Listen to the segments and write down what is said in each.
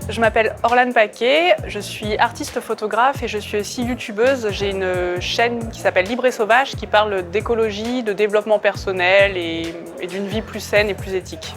Je m'appelle Orlane Paquet, je suis artiste photographe et je suis aussi youtubeuse. J'ai une chaîne qui s'appelle Libre et Sauvage qui parle d'écologie, de développement personnel et d'une vie plus saine et plus éthique.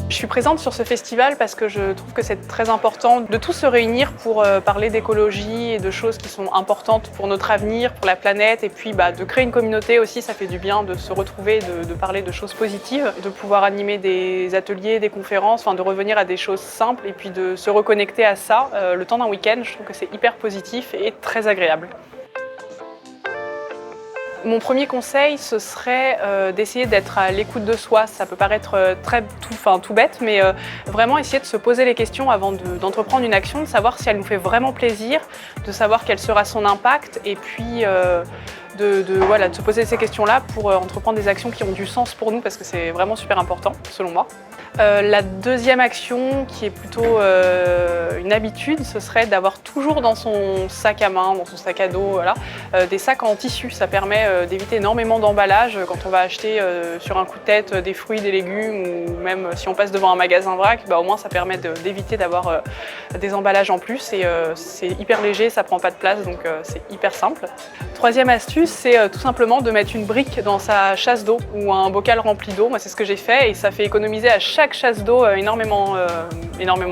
Je suis présente sur ce festival parce que je trouve que c'est très important de tous se réunir pour parler d'écologie et de choses qui sont importantes pour notre avenir, pour la planète, et puis de créer une communauté aussi, ça fait du bien de se retrouver, de parler de choses positives, de pouvoir animer des ateliers, des conférences, enfin de revenir à des choses simples et puis de se reconnecter à ça le temps d'un week-end. Je trouve que c'est hyper positif et très agréable. Mon premier conseil, ce serait d'essayer d'être à l'écoute de soi. Ça peut paraître tout bête, mais vraiment essayer de se poser les questions avant d'entreprendre une action, de savoir si elle nous fait vraiment plaisir, de savoir quel sera son impact, et puis de se poser ces questions-là pour entreprendre des actions qui ont du sens pour nous, parce que c'est vraiment super important, selon moi. La deuxième action, qui est plutôt une habitude, ce serait d'avoir toujours dans son sac à main, dans son sac à dos, des sacs en tissu. Ça permet d'éviter énormément d'emballage quand on va acheter sur un coup de tête des fruits, des légumes, ou même si on passe devant un magasin vrac, au moins ça permet d'éviter d'avoir des emballages en plus, et c'est hyper léger, ça prend pas de place, donc c'est hyper simple. Troisième astuce, c'est tout simplement de mettre une brique dans sa chasse d'eau ou un bocal rempli d'eau. Moi, c'est ce que j'ai fait et ça fait économiser à chaque chasse d'eau énormément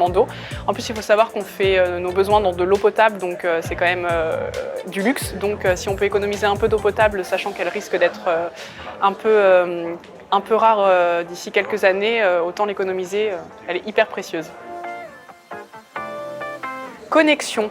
d'eau. En plus, il faut savoir qu'on fait nos besoins dans de l'eau potable, donc c'est quand même du luxe. Donc si on peut économiser un peu d'eau potable, sachant qu'elle risque d'être un peu rare d'ici quelques années, autant l'économiser, elle est hyper précieuse. Connexion.